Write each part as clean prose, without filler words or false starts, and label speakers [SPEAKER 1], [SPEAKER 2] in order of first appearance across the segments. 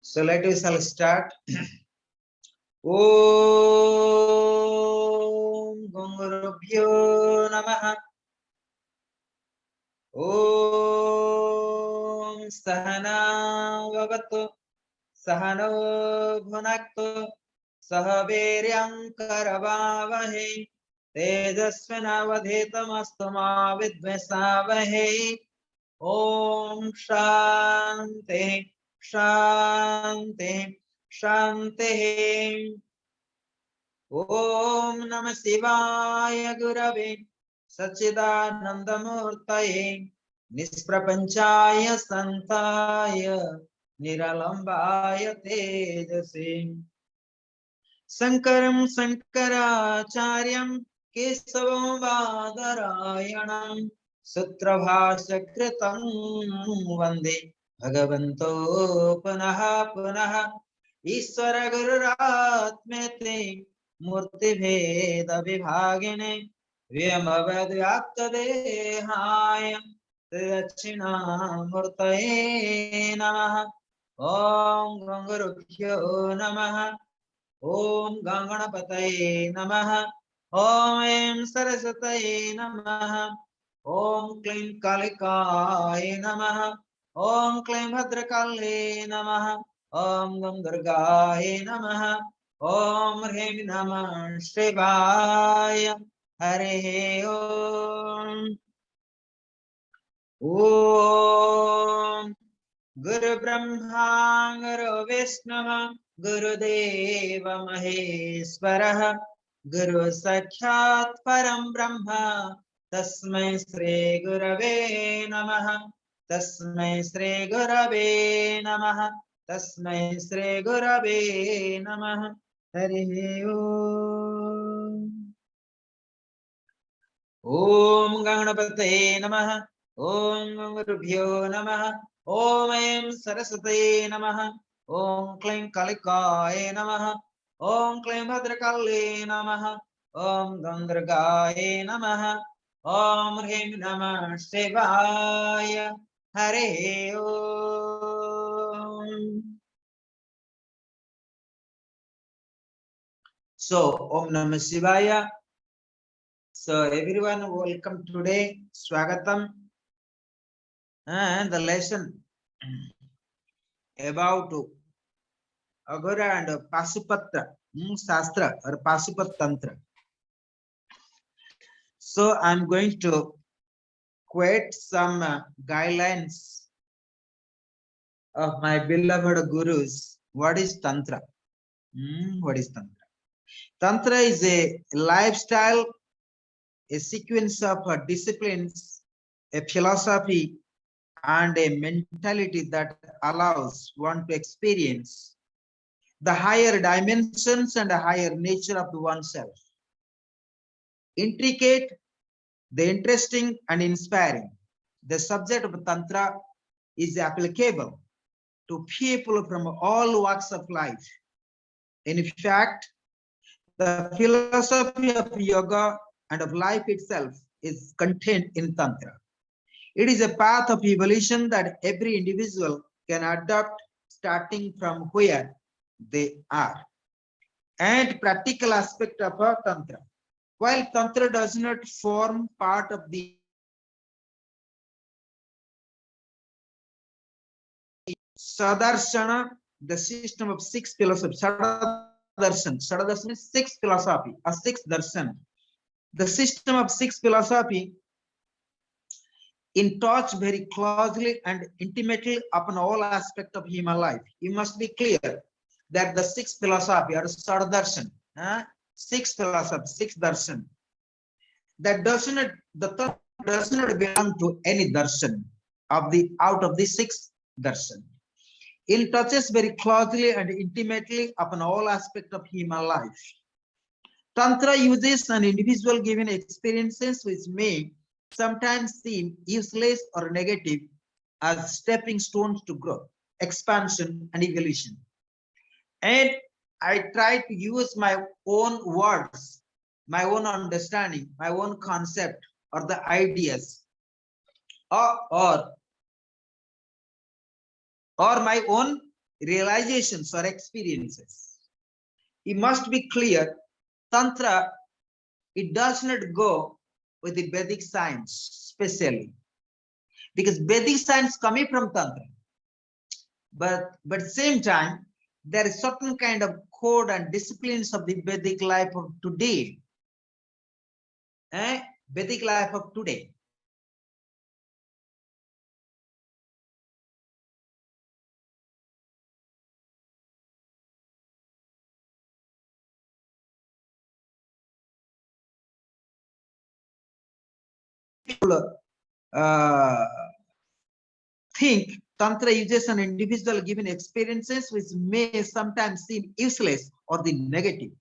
[SPEAKER 1] So let us all start. Om Gangurubhyo Namaha. Om Sahana Vavatu Sahano Bhunaktu Sahaviryam Karavavahe Tejasvinavadhetamastu ma vidvesavahe. Om Shanti Shanti Shanti. Om Namah Shivaya Gurave Sachidanandamurtaye Nisprapanchaya Santaya Niralambaya Tejase Sankaram Sankaracharyam Kesavam Vadarayanam Sutrabhasya Kritam Vande Bhagavanto Punaha Punaha Ishvara Gururatmete Murti Bheda Vibhagine Vyamavadhyapta Dehaya Dachina Murtaye Namaha. Om Gangurubhyo Namaha. Om Ganganapataye Namaha. Om Em Saraswataye Namaha. Om Klim Kalikaye Namaha. Om Klim Bhadrakalle Namaha. Om Gam Durgaye Namaha. Om Hrim Namah Shivaya. Hare Om. Om Guru Brahma Guru Vishnu Guru Deva Maheshwara Guru Sakshat Param Brahma Tasmai Shri Gurave Namaha. Tasmai Shri Gurave Namaha. Tasmai Shri Gurave Namaha. Hare Om. Om Ganganapataye Namaha. Om Gurubhyo Namaha. Om Em Saraswataye Namaha. Om Klim Kalikaye Namaha. Om Klim Bhadrakalle Namaha. Om Gandhargaye Namaha. Om Hrim Namah Shivaya. Hare Om. So, Om Namah Shivaya. So everyone, welcome today. Swagatam. And the lesson about Agara and Pasupatra Shastra or Pasupat Tantra. So I'm going to quote some guidelines of my beloved gurus. What is Tantra? What is Tantra? Tantra is a lifestyle, a sequence of disciplines, a philosophy, and a mentality that allows one to experience the higher dimensions and the higher nature of the oneself. Intricate, the interesting and inspiring. The subject of Tantra is applicable to people from all walks of life. In fact, the philosophy of yoga and of life itself is contained in Tantra. It is a path of evolution that every individual can adopt starting from where they are. And practical aspect of our Tantra. While Tantra does not form part of the Sadarshana, the system of six philosophies, Sadadarshan is six philosophy, a six darshan. The system of six philosophy in touch very closely and intimately upon all aspects of human life. You must be clear that the six philosophy or Sadadarshan, six philosophy, six darshan, that does not belong to any darshan of the out of the six darshan. It touches very closely and intimately upon all aspects of human life. Tantra uses an individual given experiences which may sometimes seem useless or negative as stepping stones to growth, expansion, and evolution. And I try to use my own words, my own understanding, my own concept, or the ideas, or my own realizations or experiences. It must be clear, Tantra, it does not go with the Vedic science, especially because Vedic science coming from Tantra. But same time, there is certain kind of code and disciplines of the Vedic life of today. Vedic life of today. People think Tantra uses an individual given experiences which may sometimes seem useless or the negative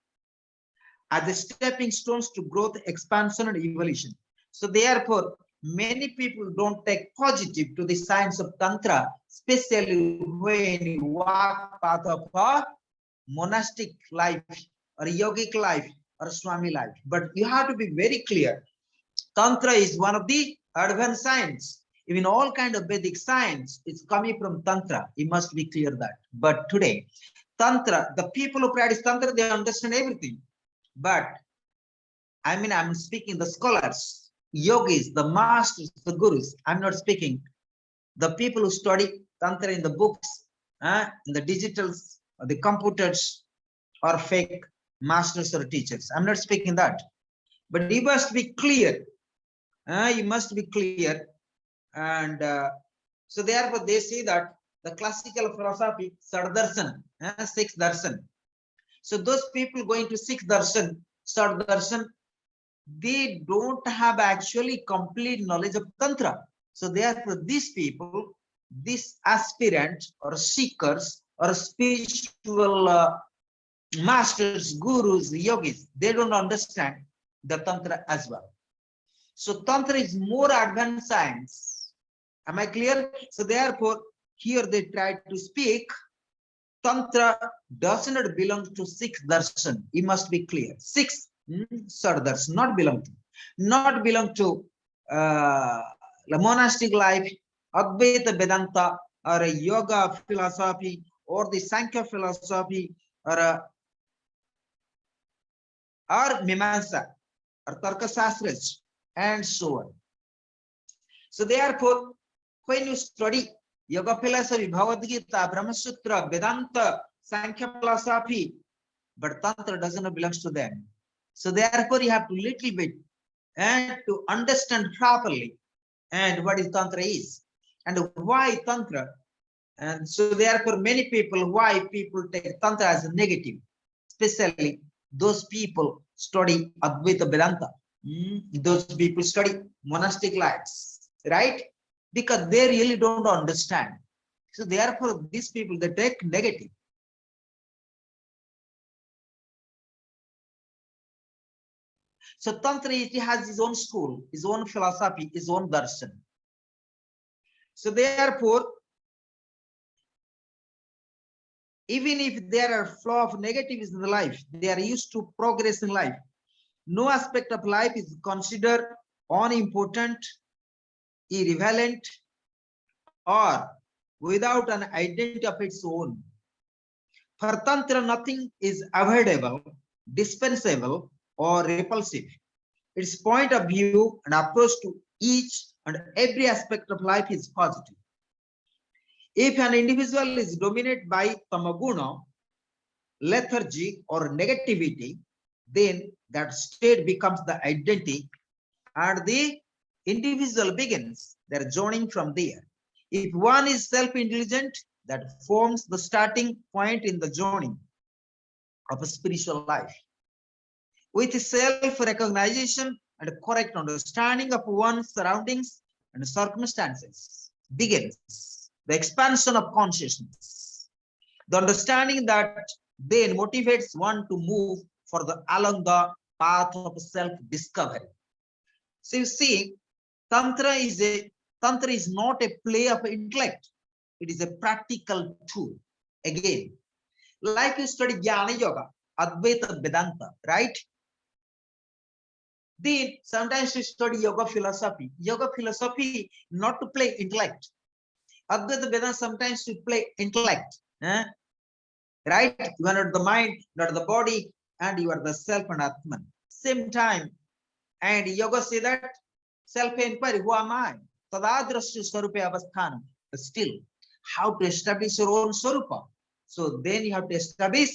[SPEAKER 1] as the stepping stones to growth, expansion, and evolution. So therefore, many people don't take positive to the science of Tantra, especially when you walk path of a monastic life or yogic life or Swami life. But you have to be very clear. Tantra is one of the advanced science. Even all kind of Vedic science is coming from Tantra. You must be clear that. But today, Tantra, the people who practice Tantra, they understand everything. But I'm speaking the scholars, yogis, the masters, the gurus. I'm not speaking the people who study Tantra in the books, in the digitals, or the computers, or fake masters or teachers. I'm not speaking that. But you must be clear. You must be clear. And so therefore they say that the classical philosophy, Sardarshan, sixth darshan. So those people going to sixth darshan, Sardarshan, they don't have actually complete knowledge of Tantra. So therefore these people, these aspirants or seekers or spiritual masters, gurus, yogis, they don't understand the Tantra as well. So Tantra is more advanced science. Am I clear? So therefore, here they try to speak. Tantra does not belong to sixth darshan. It must be clear. Sixth sardarshan not belong to the monastic life, Advaita Vedanta, or a yoga philosophy, or the Sankhya philosophy, or Mimamsa, or Tarka Shastras, and so on. So therefore, when you study yoga philosophy, Bhagavad Gita, Brahma Sutra, Vedanta, Sankhya philosophy, but Tantra doesn't belong to them. So therefore, you have to little bit and to understand properly and what is Tantra is and why Tantra. And so therefore, many people, why people take Tantra as a negative, especially those people study Advaita Vedanta. Those people study monastic lives, right? Because they really don't understand. So therefore, these people, they take negative. So Tantra, it has its own school, its own philosophy, its own darshan. So therefore, even if there are flow of negatives in the life, they are used to progress in life. No aspect of life is considered unimportant, irrelevant, or without an identity of its own. For Tantra, nothing is avoidable, dispensable, or repulsive. Its point of view and approach to each and every aspect of life is positive. If an individual is dominated by tamaguna, lethargy, or negativity, then that state becomes the identity and the individual begins their journey from there. If one is self-indulgent, that forms the starting point in the journey of a spiritual life. With self-recognition and correct understanding of one's surroundings and circumstances begins the expansion of consciousness. The understanding that then motivates one to move further along the path of self-discovery. So you see, Tantra is not a play of intellect. It is a practical tool. Again, like you study Jnana Yoga, Advaita Vedanta, right? Then sometimes you study yoga philosophy. Yoga philosophy not to play intellect. Advaita Vedanta sometimes to play intellect. Eh? Right? You are not the mind, not the body, and you are the self and Atman. Same time. And yoga say that self-inquiry, who am I? Tadadrashya Swarupe Avasthanam. But still, how to establish your own Swarupa? So then you have to establish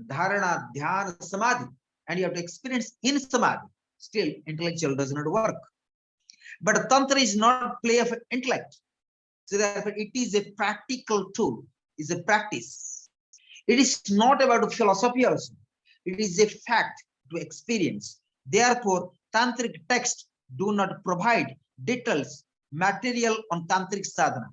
[SPEAKER 1] Dharana, Dhyana, Samadhi, and you have to experience in Samadhi. Still, intellectual does not work. But Tantra is not play of intellect. So therefore, it is a practical tool, is a practice. It is not about philosophy also. It is a fact to experience. Therefore, tantric texts do not provide details, material on tantric sadhana.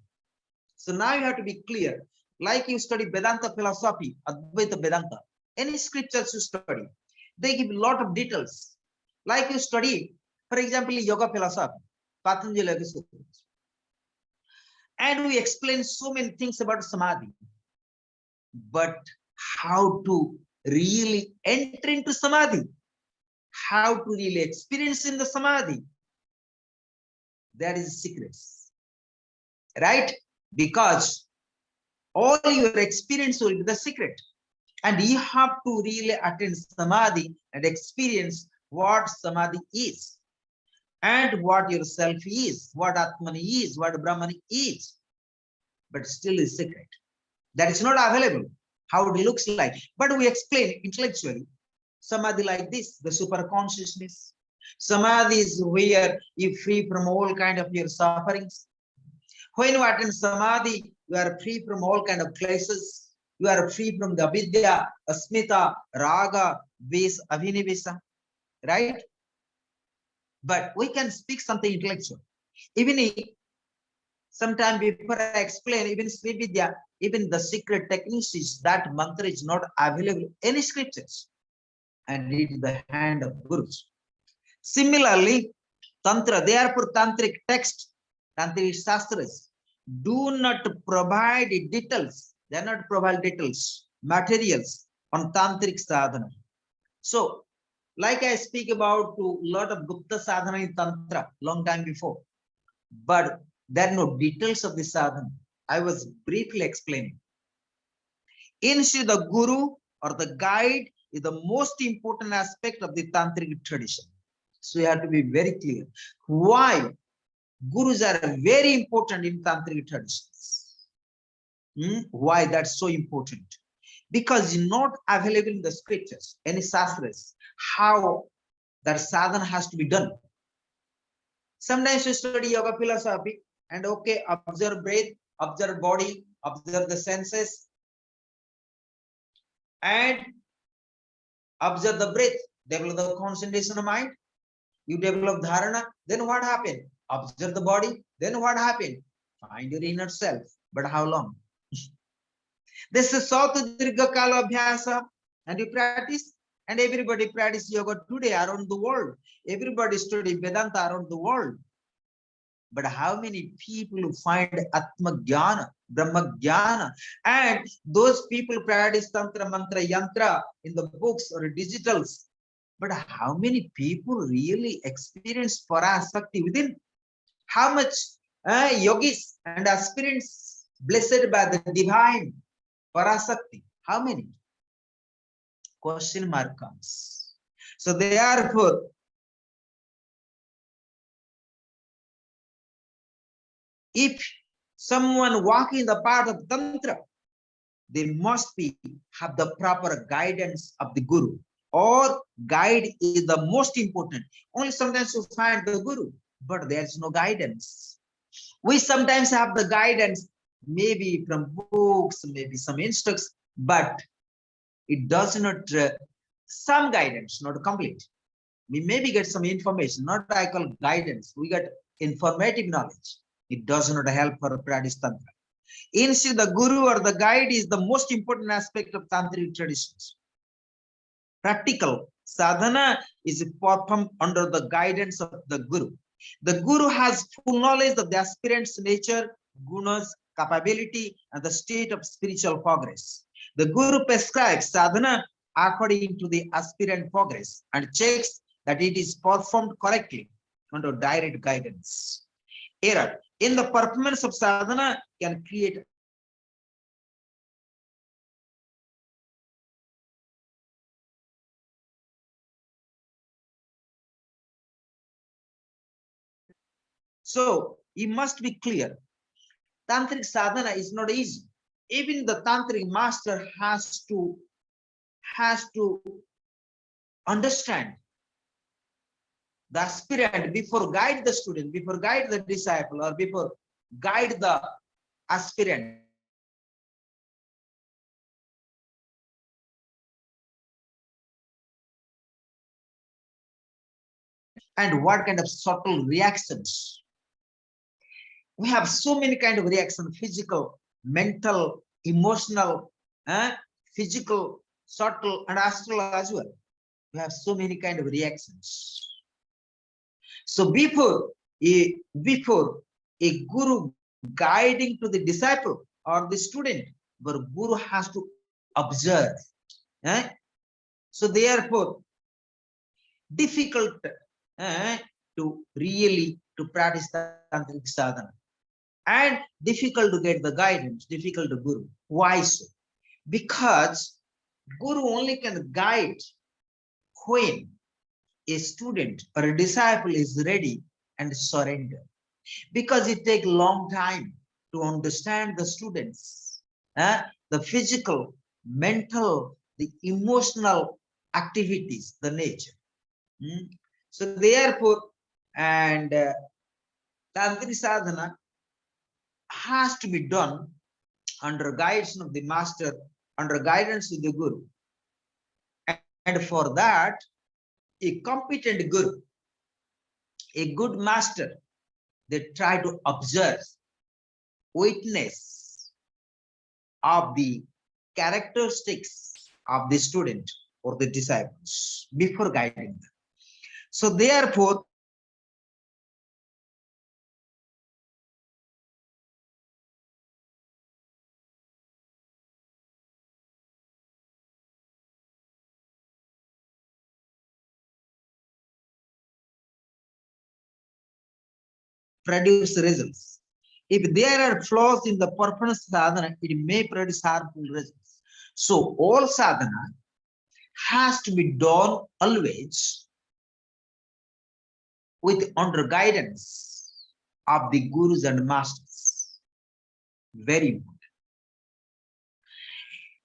[SPEAKER 1] So now you have to be clear. Like you study Vedanta philosophy, Advaita Vedanta, any scriptures you study, they give a lot of details. Like you study, for example, yoga philosophy, Patanjali Yoga Sutras. And we explain so many things about samadhi. But how to really enter into samadhi, how to really experience in the samadhi, that is secrets, right? Because all your experience will be the secret, and you have to really attend samadhi and experience what samadhi is, and what yourself is, what Atman is, what Brahman is, but still is secret. That is not available, how it looks like. But we explain intellectually. Samadhi like this, the super consciousness. Samadhi is where you free from all kind of your sufferings. When you attend samadhi, you are free from all kind of places. You are free from the vidya, asmita, raga, ves, avinivesa, right? But we can speak something intellectual. Even if sometime before I explain, even Sri Vidya, even the secret techniques is that mantra is not available in any scriptures, and it is the hand of gurus. Similarly, Tantra, therefore tantric text, tantric shastras do not provide details. They are not provide details, materials on tantric sadhana. So, like I speak about to lot of Gupta sadhana in Tantra long time before, but there are no details of the sadhana. I was briefly explaining. Instead, the guru or the guide is the most important aspect of the tantric tradition. So you have to be very clear why gurus are very important in tantric traditions. Why that's so important? Because it's not available in the scriptures, any shastras, how that sadhana has to be done. Sometimes you study yoga philosophy and okay, observe breath, observe body, observe the senses, and observe the breath, develop the concentration of mind, you develop dharana, then what happened? Observe the body, then what happened? Find your inner self. But how long? This is Sauta Dirga Kala Abhyasa, and you practice, and everybody practice yoga today around the world. Everybody study Vedanta around the world. But how many people find Atma Jnana, Brahma Jnana, and those people practice Tantra, Mantra, Yantra in the books or digitals? But how many people really experience Parasakti within? How much yogis and aspirants blessed by the divine Parasakti? How many? Question mark comes. So therefore, if someone walking the path of Tantra, they must be have the proper guidance of the Guru. Or guide is the most important. Only sometimes you find the Guru, but there's no guidance. We sometimes have the guidance, maybe from books, maybe some instructions, but it does not, some guidance, not complete. We maybe get some information, not I call guidance. We get informative knowledge. It does not help for practice Tantra. Instead, the Guru or the guide is the most important aspect of Tantric traditions. Practical sadhana is performed under the guidance of the Guru. The Guru has full knowledge of the aspirant's nature, gunas, capability, and the state of spiritual progress. The Guru prescribes sadhana according to the aspirant progress and checks that it is performed correctly under direct guidance. Error in the performance of sadhana can create So you must be clear. Tantric sadhana is not easy. Even the tantric master has to understand the aspirant before guide the student, before guide the disciple, or before guide the aspirant. And what kind of subtle reactions. We have so many kind of reactions: physical, mental, emotional, physical, subtle, and astral as well. We have so many kind of reactions. So before a guru guiding to the disciple or the student, the guru has to observe. So therefore, difficult to really to practice tantric sadhana, and difficult to get the guidance, difficult to guru. Why so? Because guru only can guide when a student or a disciple is ready and surrender, because it takes long time to understand the students, the physical, mental, the emotional activities, the nature. So therefore, and tantric sadhana has to be done under guidance of the master, under guidance of the guru. And for that, a competent guru, a good master, they try to observe, witness of the characteristics of the student or the disciples before guiding them. So therefore, produce results. If there are flaws in the performance sadhana, it may produce harmful results. So all sadhana has to be done always with under guidance of the gurus and masters. Very important.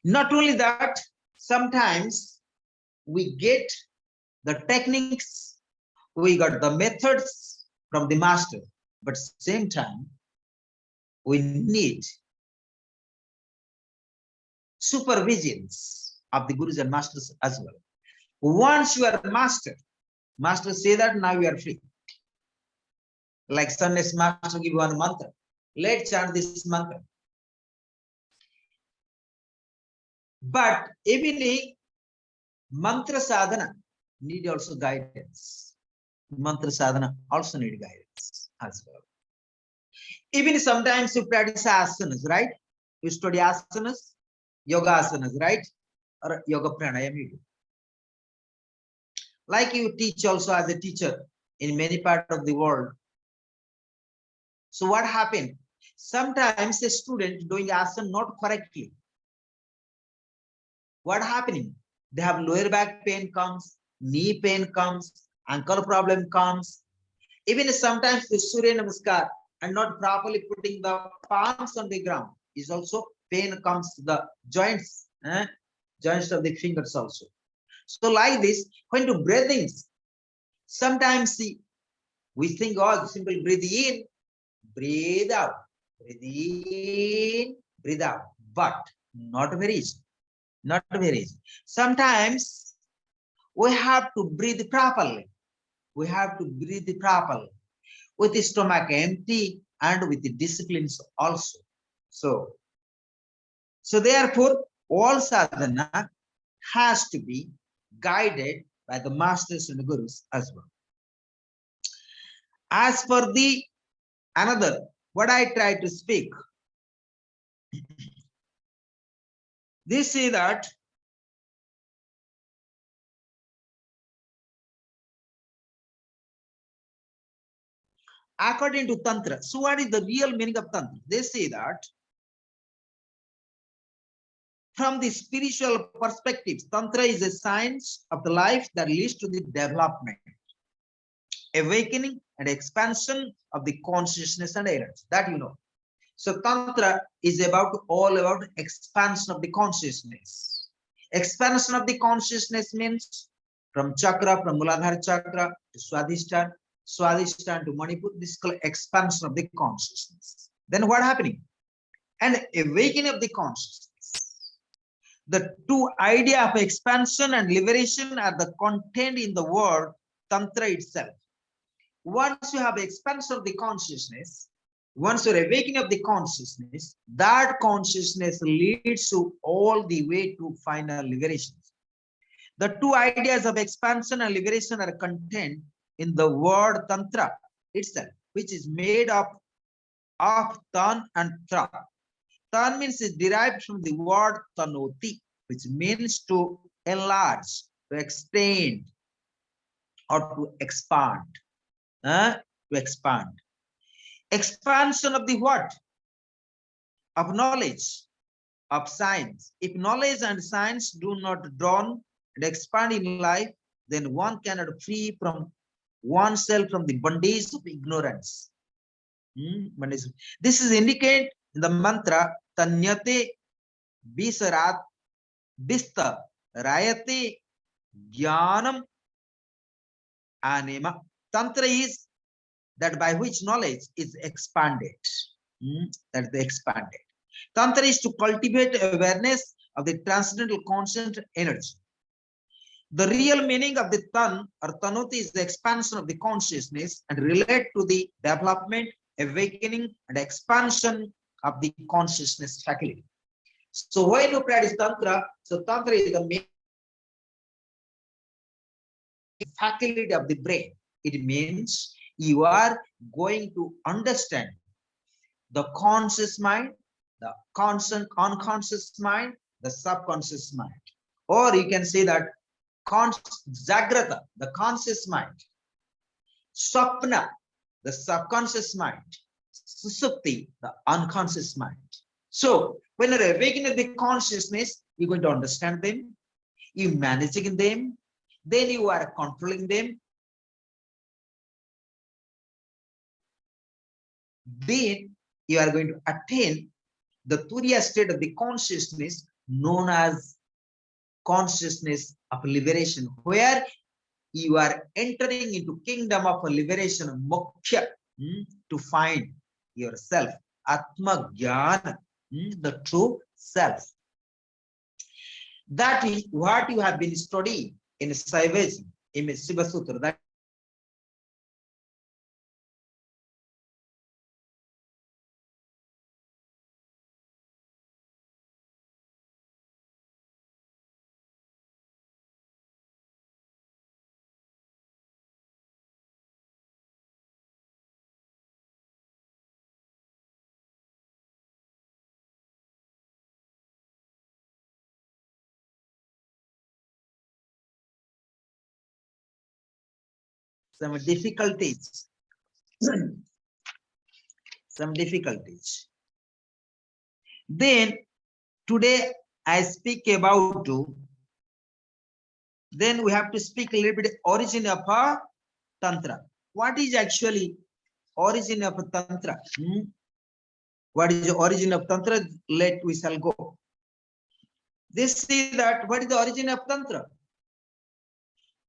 [SPEAKER 1] Not only that, sometimes we get the techniques, we got the methods from the master, but same time, we need supervisions of the gurus and masters as well. Once you are a master, master say that now you are free. Like Sundays master give one mantra. Let's chant this mantra. But even a mantra sadhana need also guidance. Mantra sadhana also need guidance as well. Even sometimes you practice asanas, right? You study asanas, yoga asanas, right? Or yoga pranayama you do. Like you teach also as a teacher in many parts of the world. So what happened? Sometimes a student doing asana not correctly. What happening? They have lower back pain comes, knee pain comes, ankle problem comes. Even sometimes the Surya Namaskar and not properly putting the palms on the ground is also pain comes to the joints, joints of the fingers also. So like this, when to breathings, sometimes we think, oh, simple breathe in, breathe out, breathe in, breathe out, but not very easy. Not very easy. Sometimes we have to breathe properly. We have to breathe properly with the stomach empty and with the disciplines also. So therefore, all sadhana has to be guided by the masters and the gurus as well. As for the another, what I try to speak, they say that according to Tantra, so what is the real meaning of Tantra? They say that from the spiritual perspective, Tantra is a science of the life that leads to the development. awakening and expansion of the consciousness and energy. That you know. So Tantra is all about expansion of the consciousness. Expansion of the consciousness means from chakra, from Muladhara chakra to Swadhisthana, Swadhisthana to Manipur. This is called expansion of the consciousness. Then what happening? And awakening of the consciousness. The two ideas of expansion and liberation are the content in the word Tantra itself. Once you have expansion of the consciousness, once you're awakening of the consciousness, that consciousness leads you all the way to final liberation. The two ideas of expansion and liberation are contained in the word Tantra itself, which is made up of Tan and Tra. Tan means is derived from the word Tanoti, which means to enlarge, to extend, or to expand. To expand. Expansion of the what? Of knowledge, of science. If knowledge and science do not dawn and expand in life, then one cannot free from oneself from the bondage of ignorance. This is indicated in the mantra Tanyate Bisarat Bista Rayate Jnanam Anema. Tantra is that by which knowledge is expanded. That is expanded. Tantra is to cultivate awareness of the transcendental constant energy. The real meaning of the Tan or Tanoti is the expansion of the consciousness and relate to the development, awakening, and expansion of the consciousness faculty. So when you practice Tantra, so Tantra is the main faculty of the brain. It means you are going to understand the conscious mind, the constant unconscious mind, the subconscious mind. Or you can say that Jagrata, the conscious mind, Swapna, the subconscious mind, Susupti, the unconscious mind. So when you're awakening the consciousness, you're going to understand them, you're managing them, then you are controlling them. Then you are going to attain the Turiya state of the consciousness known as consciousness of liberation, where you are entering into kingdom of liberation, moksha, to find yourself, Atma Jnana, the true self. That is what you have been studying in Saivism, in Shiva Sutra. That some difficulties, some difficulties. Then today I speak about then we have to speak a little bit origin of a Tantra. What is actually origin of a Tantra? What is the origin of Tantra? We shall go. They say that what is the origin of Tantra?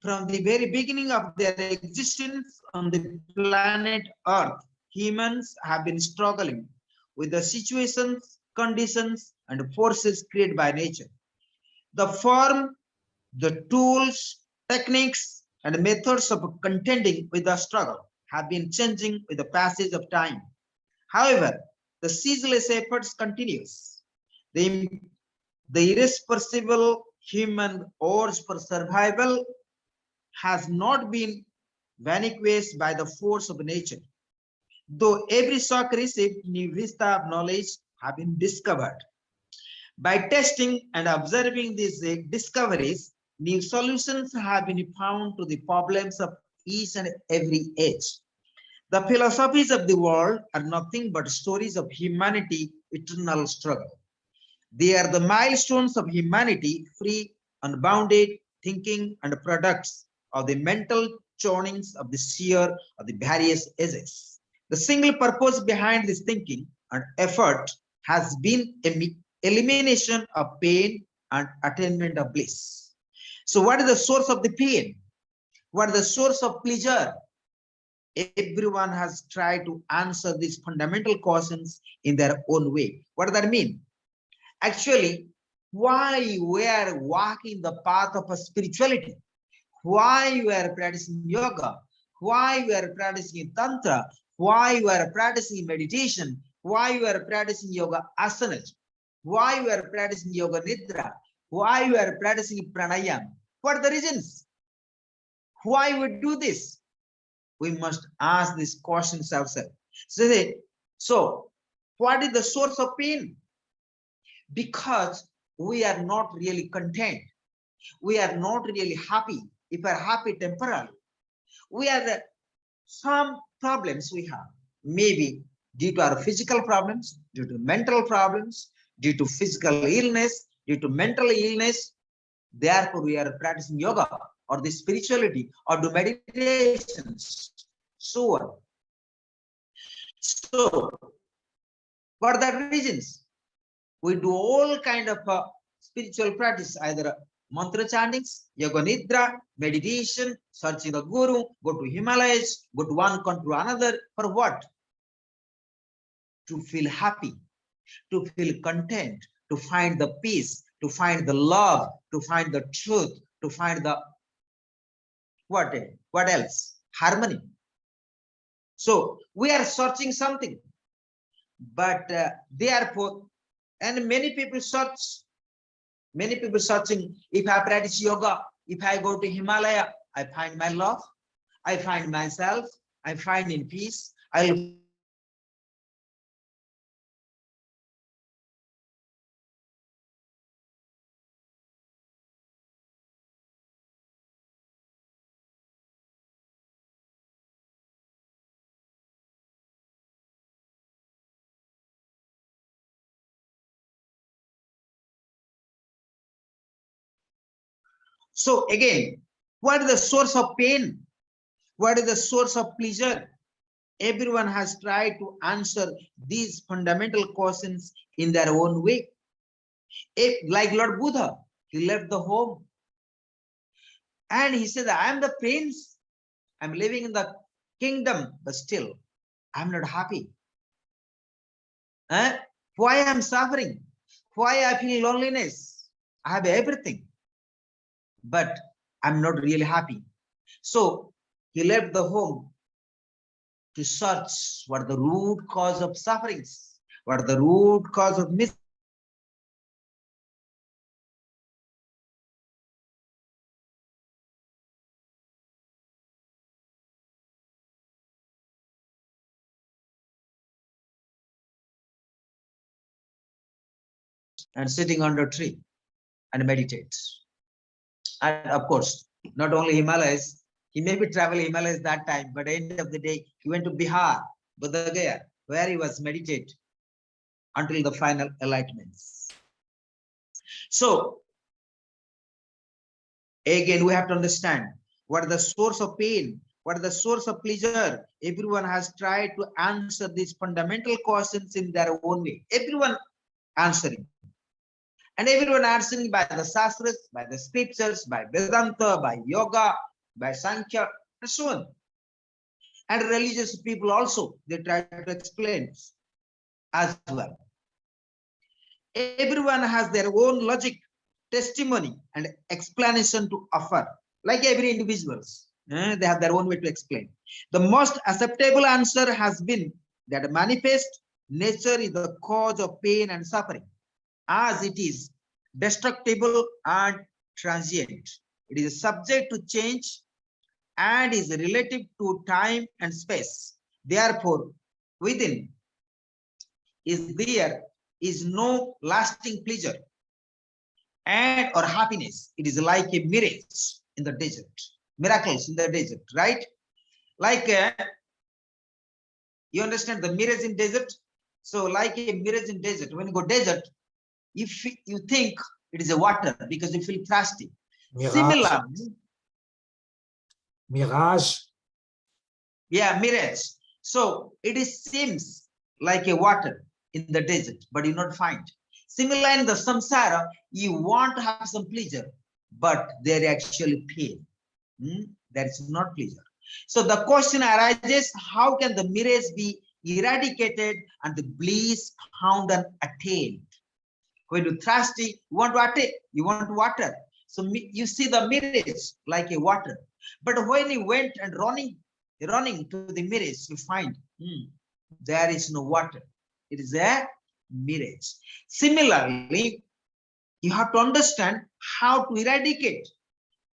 [SPEAKER 1] From the very beginning of their existence on the planet Earth, humans have been struggling with the situations, conditions, and forces created by nature. The form, the tools, techniques, and methods of contending with the struggle have been changing with the passage of time. However, the ceaseless efforts continues. The irrepressible human urge for survival has not been vanquished by the force of nature. Though every shock received, new vista of knowledge have been discovered. By testing and observing these discoveries, new solutions have been found to the problems of each and every age. The philosophies of the world are nothing but stories of humanity' eternal struggle. They are the milestones of humanity, free, unbounded thinking and products of the mental churnings of the seer of the various ages. The single purpose behind this thinking and effort has been elimination of pain and attainment of bliss. So what is the source of the pain? What is the source of pleasure? Everyone has tried to answer these fundamental questions in their own way. What does that mean? Actually, why we are walking the path of spirituality, why we are practicing yoga, why we are practicing tantra, why we are practicing meditation, why we are practicing yoga asanas, why we are practicing yoga nidra, why we are practicing pranayam. What are the reasons? Why we do this? We must ask these questions ourselves. So what is the source of pain? Because we are not really content. We are not really happy. If we are happy temporarily, we are some problems we have, maybe due to our physical problems, due to mental problems, due to physical illness, due to mental illness. Therefore, we are practicing yoga or the spirituality or do meditations, so on. So, for that reasons, we do all kind of spiritual practice, either mantra chantings, yoga nidra, meditation, searching the guru, go to Himalayas, go to one country to another. For what? To feel happy, to feel content, to find the peace, to find the love, to find the truth, to find the what else? Harmony. So we are searching something, but therefore, and many people searching, if I practice yoga, if I go to Himalaya, I find my love, I find myself, I find in peace, I'll So again, what is the source of pain? What is the source of pleasure? Everyone has tried to answer these fundamental questions in their own way. If, like Lord Buddha, he left the home and he said, I am the prince, I'm living in the kingdom, but still I'm not happy. Why I'm suffering? Why I feel loneliness? I have everything, but I'm not really happy. So he left the home to search what the root cause of sufferings, what the root cause of misery. And sitting under a tree and meditate. And of course, not only Himalayas, he maybe travel Himalayas that time, but at the end of the day, he went to Bihar, Bodh Gaya, where he was meditate until the final enlightenments. So again, we have to understand what is the source of pain, what is the source of pleasure. Everyone has tried to answer these fundamental questions in their own way. Everyone answering. And everyone answering by the Shastras, by the scriptures, by Vedanta, by yoga, by Sankhya, and so on. And religious people also, they try to explain as well. Everyone has their own logic, testimony, and explanation to offer, like every individuals. They have their own way to explain. The most acceptable answer has been that manifest nature is the cause of pain and suffering, as it is destructible and transient. It is subject to change and is relative to time and space. Therefore, within there is no lasting pleasure and or happiness. It is like a mirage in the desert, miracles in the desert, right? Like you understand the mirage in desert? So like a mirage in desert, when you go desert, if you think it is a water because you feel thirsty.
[SPEAKER 2] Mirage.
[SPEAKER 1] Similarly,
[SPEAKER 2] mirage.
[SPEAKER 1] Yeah, mirage. So it seems like a water in the desert, but you not find. Similar in the samsara, you want to have some pleasure, but they're actually pain. That is not pleasure. So the question arises, how can the mirage be eradicated and the bliss found and attained? When you're thirsty, you want to attain, you want water. So you see the mirage like a water. But when you went and running to the mirage, you find there is no water. It is a mirage. Similarly, you have to understand how to eradicate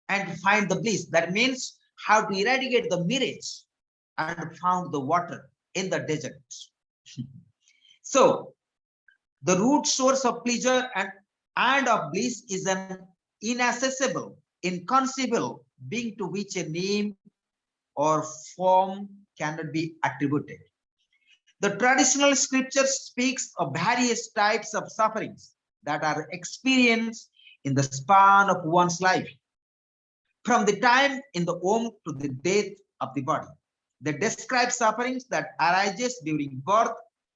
[SPEAKER 1] and find the bliss. That means how to eradicate the mirage and found the water in the desert. So the root source of pleasure and of bliss is an inaccessible, inconceivable being to which a name or form cannot be attributed. The traditional scripture speaks of various types of sufferings that are experienced in the span of one's life, from the time in the womb to the death of the body. They describe sufferings that arises during birth,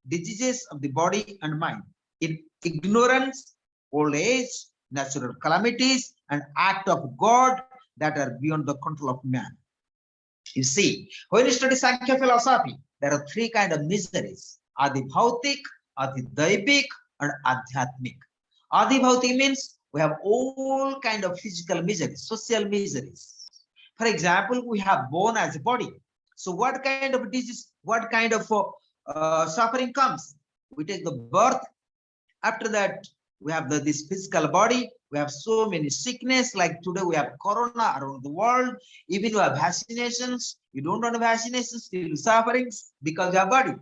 [SPEAKER 1] diseases of the body and mind, in ignorance, old age, natural calamities, and act of God that are beyond the control of man. You see, when you study Sankhya philosophy, there are three kinds of miseries: Adi Bhautik, Adi Daivik, and Adhyatmik. Adi Bhautik means we have all kind of physical miseries, social miseries. For example, we have born as a body. So what kind of disease, what kind of suffering comes? We take the birth. After that, we have this physical body. We have so many sickness. Like today, we have corona around the world. Even we have vaccinations. You don't want vaccinations, still sufferings because your body.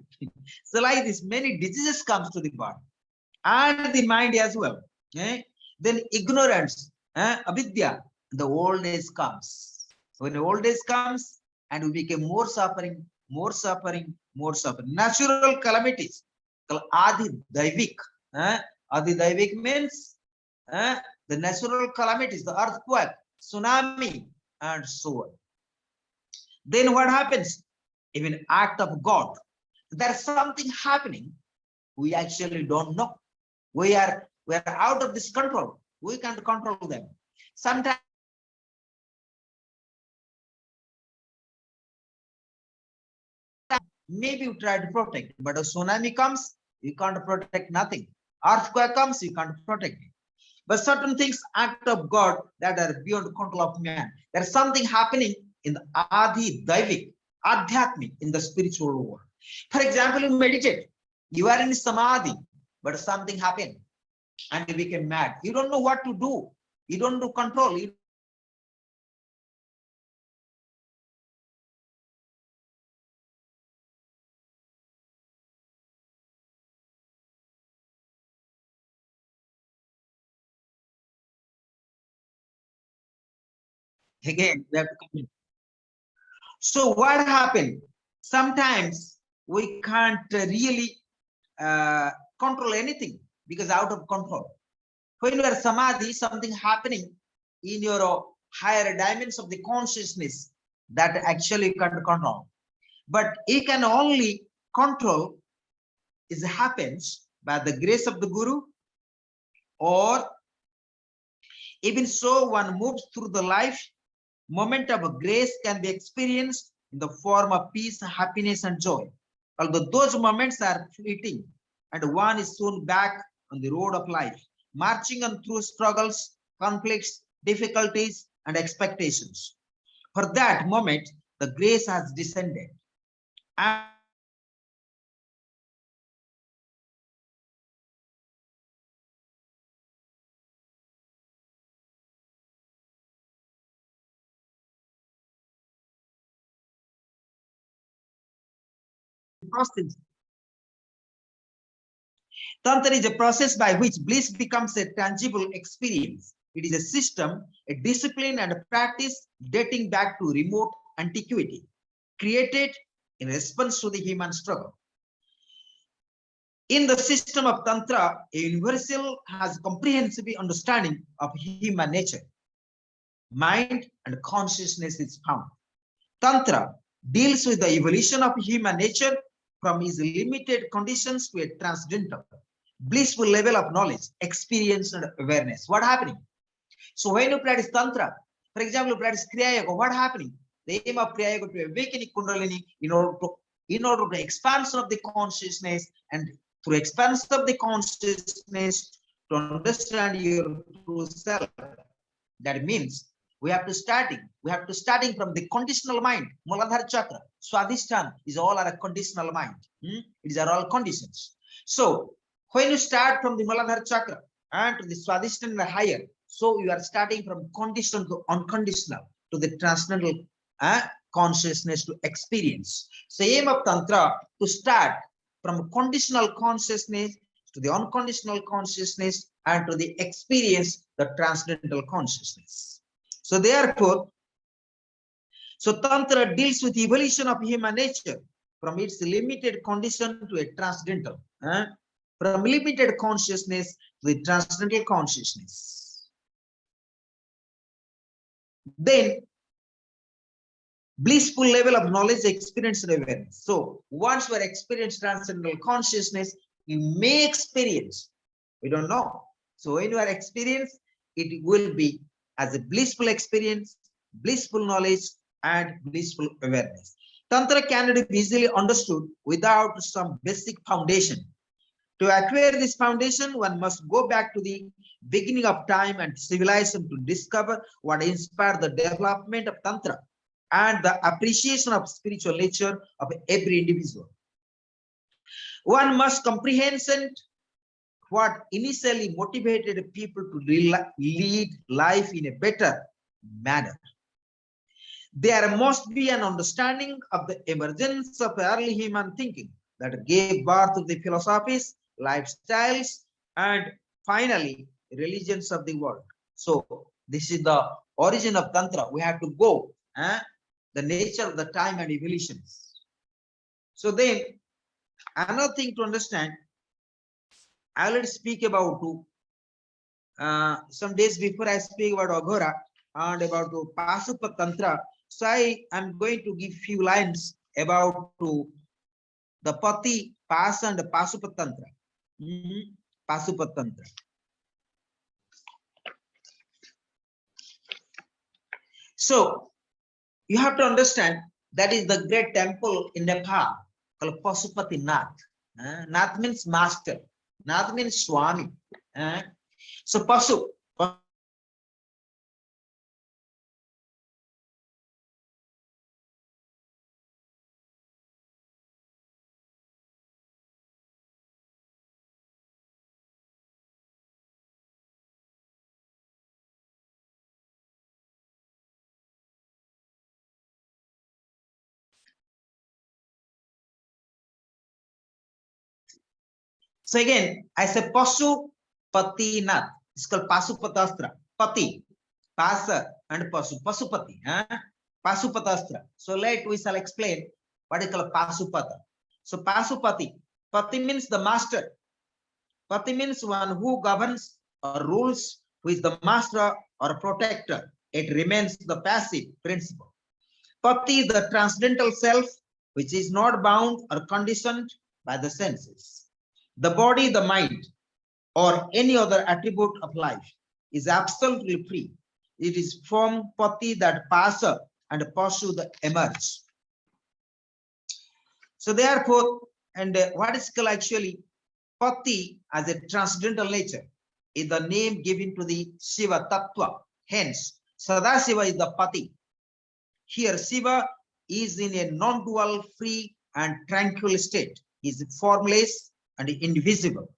[SPEAKER 1] So like this, many diseases comes to the body and the mind as well. Okay? Then ignorance, avidya, the old age comes. When the old age comes, and we become more suffering, more suffering, more suffering. Natural calamities, adi daivik. Adi daivik means the natural calamities, the earthquake, tsunami, and so on. Then what happens? Even act of God. There's something happening. We actually don't know. We are out of this control. We can't control them. Sometimes maybe you try to protect, but a tsunami comes, you can't protect nothing. Earthquake comes, you can't protect it. But certain things, act of God that are beyond control of man. There's something happening in the Adi Daivik, Adhyatmik, in the spiritual world. For example, you meditate, you are in Samadhi, but something happened and you became mad. You don't know what to do. You don't do control. Again, we have to come in. So what happened? Sometimes we can't really control anything because out of control. When you are samadhi, something happening in your higher dimensions of the consciousness that actually can't control. But it can only control is happens by the grace of the Guru, or even so one moves through the life. Moment of grace can be experienced in the form of peace, happiness, and joy. Although those moments are fleeting, and one is soon back on the road of life, marching on through struggles, conflicts, difficulties, and expectations. For that moment, the grace has descended. And process. Tantra is a process by which bliss becomes a tangible experience. It is a system, a discipline, and a practice dating back to remote antiquity, created in response to the human struggle. In the system of Tantra, a universal has comprehensive understanding of human nature, mind, and consciousness is found. Tantra deals with the evolution of human nature from its limited conditions to a transcendental, blissful level of knowledge, experience, and awareness. What happening? So when you practice Tantra, for example, you practice Kriya Yoga, what happening? The aim of Kriya Yoga to awaken Kundalini in order to expansion of the consciousness, and through expansion of the consciousness to understand your true self. That means we have to starting from the conditional mind. Muladhara chakra, Swadhisthana is all are a conditional mind. These are all conditions. So when you start from the Muladhara chakra and to the Swadhisthana and higher, so you are starting from conditional to unconditional to the transcendental consciousness to experience. So aim of Tantra to start from conditional consciousness to the unconditional consciousness and to the experience the transcendental consciousness. So therefore, so Tantra deals with evolution of human nature from its limited condition to a transcendental, from limited consciousness to the transcendental consciousness. Then blissful level of knowledge, experience, and awareness. So once we are experiencing transcendental consciousness, you may experience. We don't know. So when you are experienced, it will be as a blissful experience, blissful knowledge, and blissful awareness. Tantra cannot be easily understood without some basic foundation. To acquire this foundation, one must go back to the beginning of time and civilization to discover what inspired the development of Tantra and the appreciation of spiritual nature of every individual. One must comprehend what initially motivated people to lead life in a better manner. There must be an understanding of the emergence of early human thinking that gave birth to the philosophies, lifestyles, and finally religions of the world. So this is the origin of Tantra. We have to go the nature of the time and evolutions. So then another thing to understand, I will speak about some days before I speak about Aghora and about Pasupa Tantra. So I am going to give few lines about the Pati, Pasa, and Pasupa Tantra. Pasupa Tantra. So you have to understand that is the great temple in Nepal called Pasupati Nath. Nath means master. Nath means Swami. So Pasu. So again, I say Pasupati Nath. It's called Pasupatastra. Pati, Pasa, and Pasu. Pasupati. Pasupatastra. So we shall explain what is called Pasupata. So Pasupati. Pati means the master. Pati means one who governs or rules, who is the master or protector. It remains the passive principle. Pati, the transcendental self, which is not bound or conditioned by the senses. The body, the mind, or any other attribute of life is absolutely free. It is from Pati that Pasa and Pasu that emerge. So therefore, and what is called actually Pati as a transcendental nature is the name given to the Shiva Tattva. Hence, Sadasiva is the Pati. Here, Shiva is in a non-dual, free, and tranquil state. He is formless and invisible.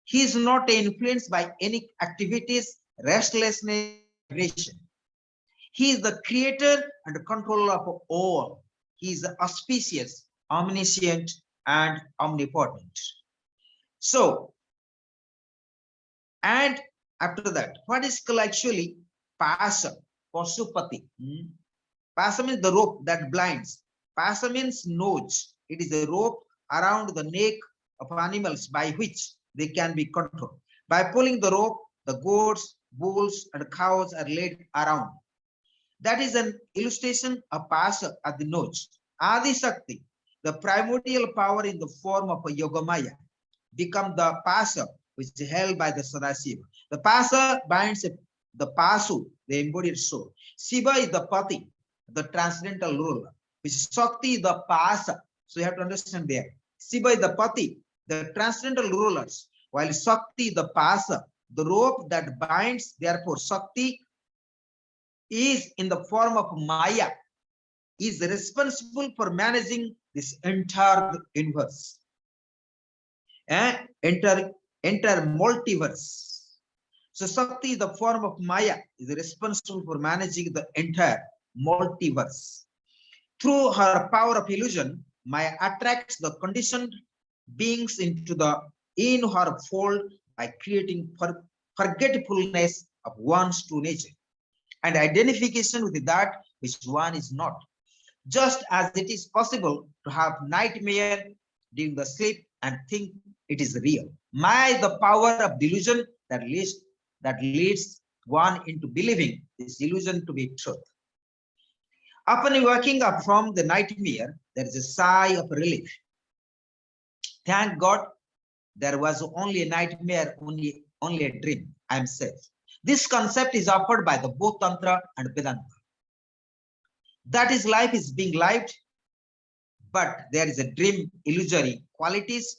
[SPEAKER 1] He is not influenced by any activities, restlessness, vibration. He is the creator and controller of all. He is auspicious, omniscient, and omnipotent. So, and after that, what is called actually Pasa, Pasupati? Pasa means the rope that blinds. Pasa means nose. It is a rope around the neck of animals by which they can be controlled. By pulling the rope, the goats, bulls, and cows are led around. That is an illustration of Pasa at the notch. Adi Shakti, the primordial power in the form of a Yogamaya, become the Pasa, which is held by the Sadashiva. The Pasa binds the Pasu, the embodied soul. Shiva is the Pati, the transcendental ruler, which is Shakti, the Pasa. So you have to understand there. Shiva is the Pati, the transcendental rulers, while Shakti, the Pasa, the rope that binds. Therefore, Shakti is in the form of Maya, is responsible for managing this entire universe and entire multiverse. So Shakti, the form of Maya, is responsible for managing the entire multiverse. Through her power of illusion, Maya attracts the conditioned beings in her fold by creating forgetfulness of one's true nature and identification with that which one is not. Just as it is possible to have nightmare during the sleep and think it is real. Maya is the power of delusion that leads one into believing this illusion to be truth. Upon waking up from the nightmare, there is a sigh of relief. Thank God there was only a nightmare, only a dream. I am safe. This concept is offered by the both Tantra and Vedanta. That is, life is being lived, but there is a dream illusory qualities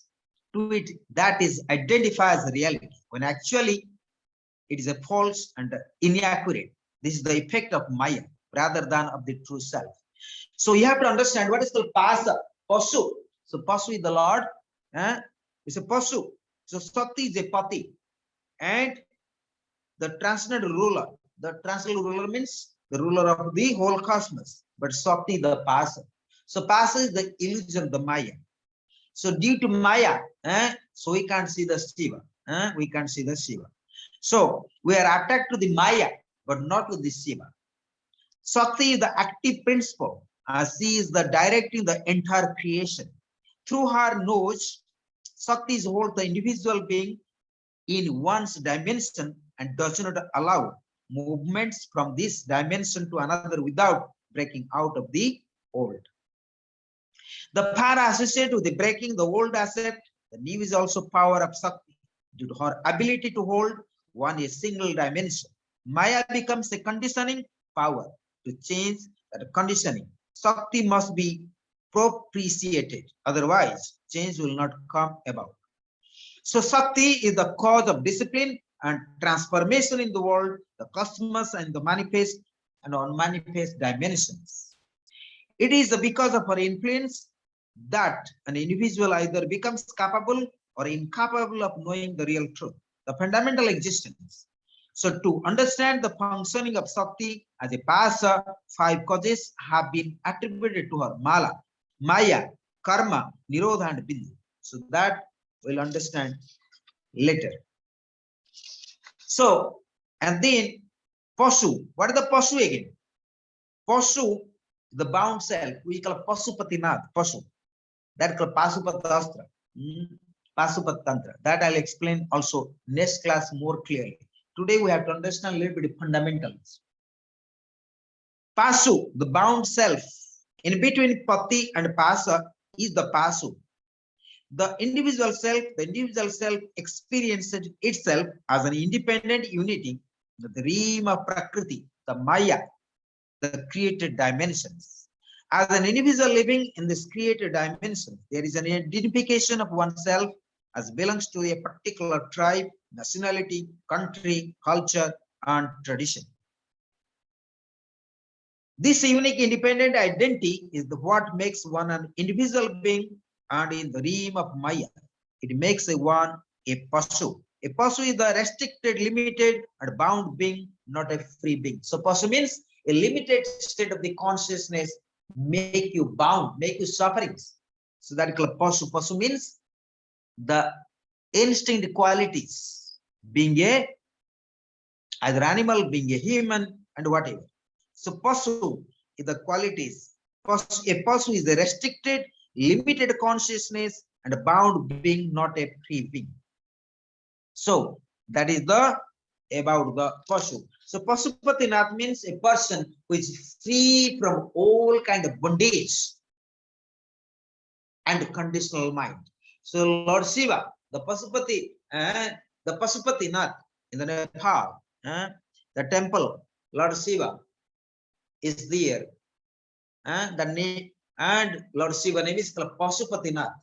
[SPEAKER 1] to it that is identified as reality, when actually it is a false and inaccurate. This is the effect of Maya rather than of the true self. So you have to understand what is called Pasa, Pasu. So Pasu is the Lord, it's a Pasu. So Shakti is a Pati, and the transcendental ruler. The transcendental ruler means the ruler of the whole cosmos, but Shakti the Pasa. So Pasa is the illusion, the Maya. So due to Maya, so we can't see the Shiva. We can't see the Shiva. So we are attached to the Maya, but not to the Shiva. Shakti is the active principle. She is the directing the entire creation. Through her knowledge, Shakti is holds the individual being in one's dimension and does not allow movements from this dimension to another without breaking out of the old. The para associated with the breaking the old asset, the new is also power of Shakti due to her ability to hold one a single dimension. Maya becomes a conditioning power to change that conditioning. Shakti must be propitiated, otherwise change will not come about. So Shakti is the cause of discipline and transformation in the world, the cosmos and the manifest and unmanifest dimensions. It is because of her influence that an individual either becomes capable or incapable of knowing the real truth, the fundamental existence. So to understand the functioning of Shakti as a Pasa, 5 causes have been attributed to her: Mala, Maya, Karma, Nirodha and Bindu. So that we'll understand later. So, and then Pasu. What is the Pasu again? Pasu, the bound self, we call Pasupatinath, Pasu. That called Pasupat Shastra, Pasupat Tantra. That I'll explain also next class more clearly. Today we have to understand a little bit of fundamentals. Pasu, the bound self. In between Pati and Pasa is the Pasu. The individual self experiences itself as an independent unity, the realm of Prakriti, the Maya, the created dimensions. As an individual living in this created dimension, there is an identification of oneself as belongs to a particular tribe, nationality, country, culture, and tradition. This unique independent identity is what makes one an individual being, and in the realm of Maya, it makes one a Pasu. A Pasu is the restricted, limited, and bound being, not a free being. So Pasu means a limited state of the consciousness make you bound, make you sufferings. So that is called Pasu. Pasu means the instinct qualities, being either animal, being a human, and whatever. So Pasu is the qualities. A Pasu is the restricted, limited consciousness and bound being, not a free being. So that is the about the Pashu. So Pasupatinath means a person who is free from all kind of bondage and conditional mind. So Lord Shiva, the Pasupatinath in the Nepal, the temple, Lord Shiva is there. The name and Lord Shiva name is called Pasupatinath.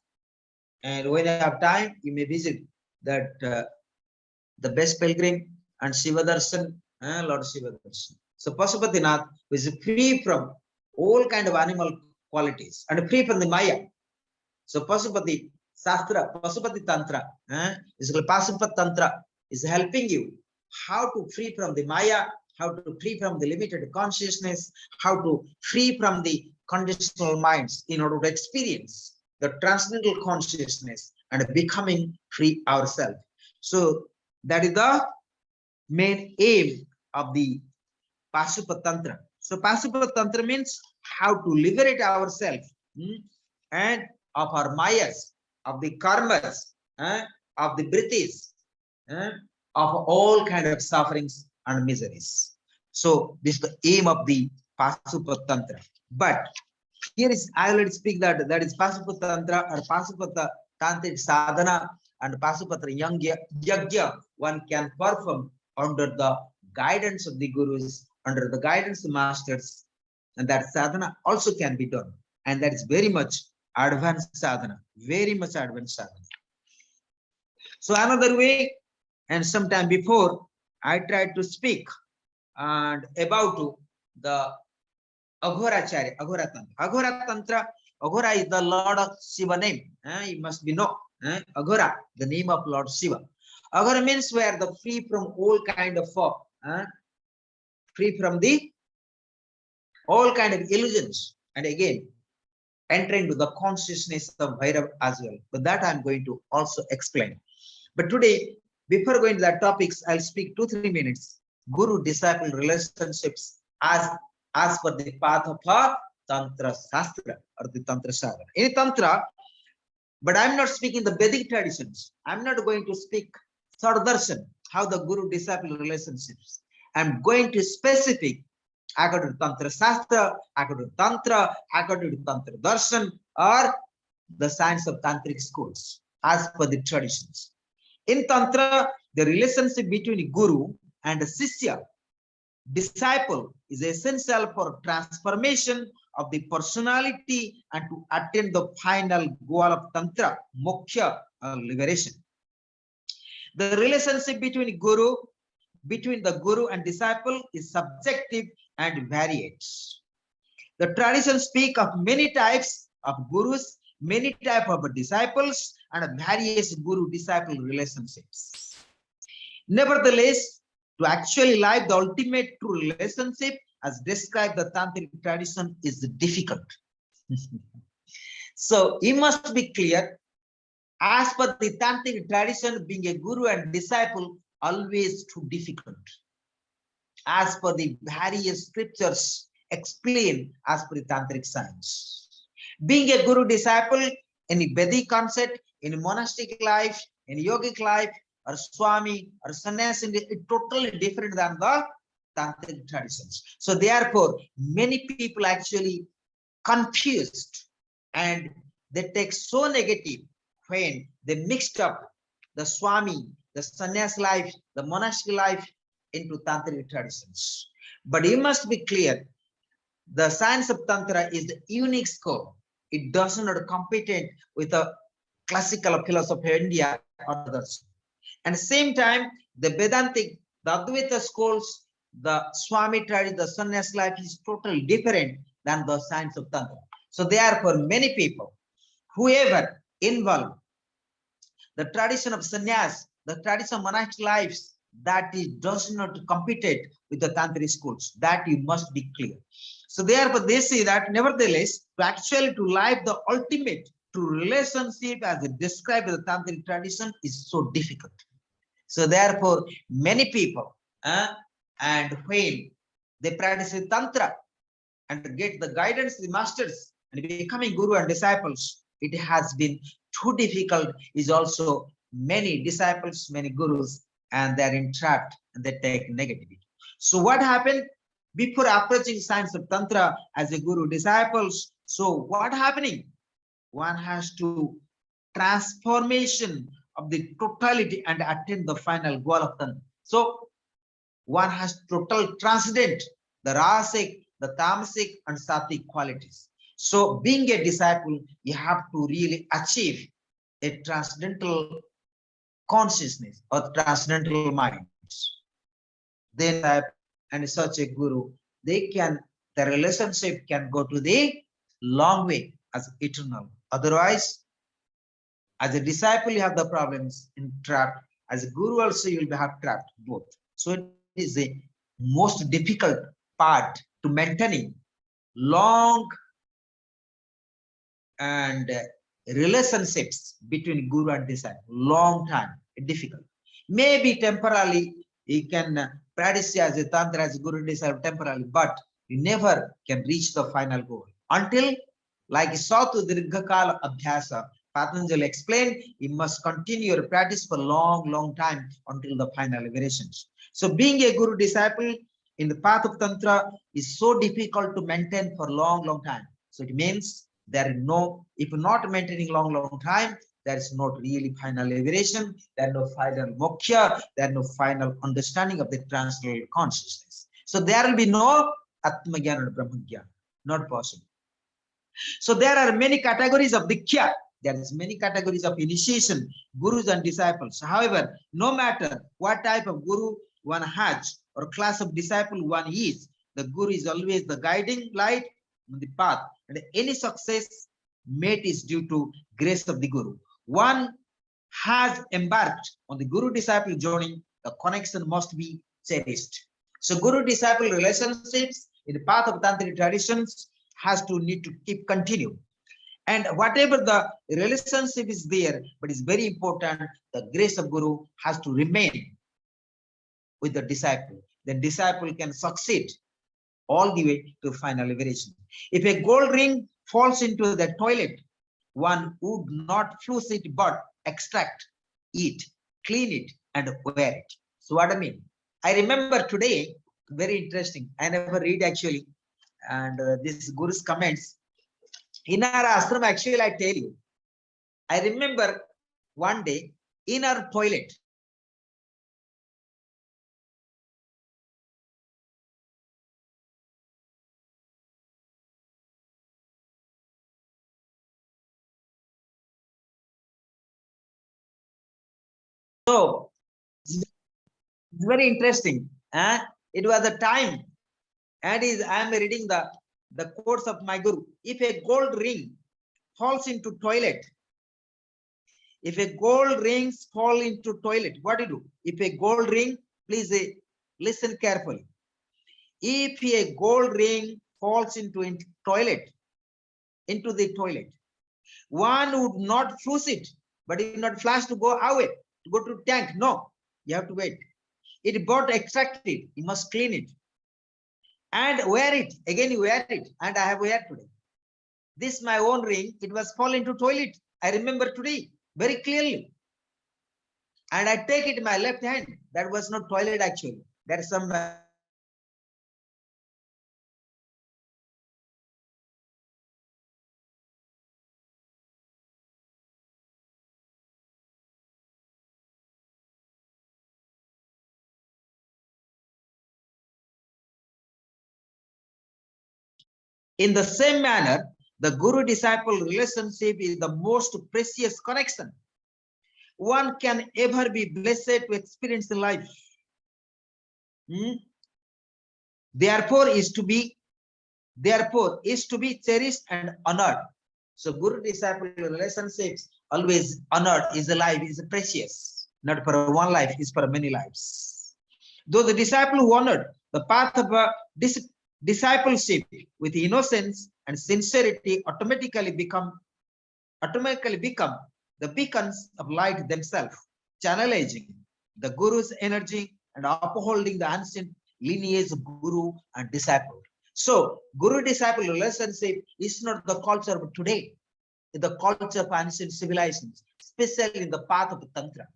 [SPEAKER 1] And when you have time, you may visit that the best pilgrim and Shiva Darshan, Lord Shiva Darshan. So Pasupatinath is free from all kind of animal qualities and free from the Maya. So Pasupati Shastra, Pasupati Tantra, is called Pasupat Tantra, is helping you how to free from the Maya, how to free from the limited consciousness, how to free from the conditional minds in order to experience the transcendental consciousness and becoming free ourselves. So that is the main aim of the Pasupat Tantra. So Pasupat Tantra means how to liberate ourselves and of our mayas, of the karmas, of the britis, of all kind of sufferings and miseries. So this is the aim of the Pasupat Tantra. But here is, I already speak that is Pasupat Tantra or Pasupata Tantric Sadhana and Pasupatra Yagya one can perform under the guidance of the gurus, under the guidance of masters, and that sadhana also can be done. And that is very much advanced sadhana, very much advanced sadhana. So another way, and sometime before, I tried to speak and about the Aghoracharya, Aghora Tantra. Aghora Tantra, Aghora is the Lord of Shiva name. You must be know. Aghora, the name of Lord Shiva. Aghora means where the free from all kind of fog, free from the all kind of illusions, and again entering to the consciousness of Bhairav as well. But that I'm going to also explain. But today, before going to that topics, I'll speak 2-3 minutes. Guru-disciple relationships as per the path of Tantra Shastra or the Tantra Shastra. In Tantra, but I'm not speaking the Vedic traditions. I'm not going to speak Sardarshan, how the Guru-disciple relationships. I'm going to specific according to Tantra Shastra, according to Tantra, according to Tantra Darshan, or the science of Tantric schools, as per the traditions. In Tantra, the relationship between Guru and Sishya, disciple, is essential for transformation of the personality and to attain the final goal of Tantra, moksha, liberation. The relationship between the Guru and disciple is subjective and varies. The traditions speak of many types of gurus, many types of disciples, and various guru-disciple relationships. Nevertheless, to actually live the ultimate true relationship as described the Tantric tradition is difficult. So it must be clear, as per the Tantric tradition, being a guru and disciple always too difficult. As per the various scriptures explain as per the Tantric science. Being a guru disciple in a Vedic concept, in a monastic life, in a yogic life, or Swami or sannyasi is totally different than the Tantric traditions. So therefore, many people actually confused and they take so negative when they mixed up the Swami, the sannyas life, the monastic life into Tantric traditions. But you must be clear, the science of Tantra is the unique school. It does not compete with the classical philosophy of India or others. And at the same time, the Vedantic, the Advaita schools, the Swami tradition, the sannyas life is totally different than the science of Tantra. So therefore, many people, whoever involved the tradition of sannyas, the tradition of monastic lives, that does not compete with the Tantric schools. That you must be clear. So therefore, they say that nevertheless, to live the ultimate true relationship as described in the Tantric tradition is so difficult. So therefore, many people, and when they practice Tantra and get the guidance of the masters and becoming guru and disciples, it has been too difficult. Is also many disciples, many gurus and they're entrapped and they take negativity. So what happened before approaching science of Tantra as a guru disciples? So what happening? One has to transformation of the totality and attain the final goal of Tantra. So one has total transcendent the rasic, the tamasic, and sattvic qualities. So being a disciple, you have to really achieve a transcendental consciousness or transcendental minds. Then and such a guru, they can, the relationship can go to the long way as eternal. Otherwise, as a disciple, you have the problems in trapped. As a guru, also you will have trapped both. So it is the most difficult part to maintaining long and relationships between guru and disciple. Long time, difficult. Maybe temporarily you can practice as a tantra as a guru and disciple temporarily, but you never can reach the final goal until, like Satu Dirghakala Abhyasa, Patanjali explained, you must continue your practice for long time until the final liberations. So being a guru disciple in the path of Tantra is so difficult to maintain for long time. So it means there is no, if not maintaining long time, there is not really final liberation, there is no final moksha, there is no final understanding of the transcendental consciousness. So there will be no Atmagyan or Brahmagyan, not possible. So there are many categories of Diksha. There is many categories of initiation, gurus and disciples. However, no matter what type of guru one has or class of disciple one is, the guru is always the guiding light on the path, and any success made is due to grace of the guru. One has embarked on the guru disciple journey, the connection must be cherished. So guru disciple relationships in the path of tantric traditions has to need to keep continue. And whatever the relationship is there, but it's very important, the grace of guru has to remain with the disciple. The disciple can succeed all the way to final liberation. If a gold ring falls into the toilet, one would not flush it but extract it, clean it, and wear it. So what I mean? I remember today, very interesting. I never read actually, and this guru's comments. In our ashram, actually, I tell you, I remember one day in our toilet, so it's very interesting. And it was a time, and is I am reading the quotes of my guru. If a gold ring falls into toilet, if a gold rings fall into toilet, what do you do? If a gold ring, please listen carefully. If a gold ring falls into toilet, into the toilet, one would not flush it, but it not flash to go away, to go to tank. No, you have to wait. It bought extracted, you must clean it and wear it. Again, you wear it, and I have wear today. This my own ring, it was fall into toilet. I remember today very clearly. And I take it in my left hand. That was not toilet actually. There is some in the same manner, the guru-disciple relationship is the most precious connection one can ever be blessed to experience in life. Therefore, is to be cherished and honored. So guru-disciple relationships always honored, is alive, is precious. Not for one life, is for many lives. Though the disciple who honored the path of discipleship with innocence and sincerity automatically become the beacons of light themselves, channelizing the guru's energy and upholding the ancient lineage of guru and disciple. So guru-disciple relationship is not the culture of today, it's the culture of ancient civilizations, especially in the path of Tantra.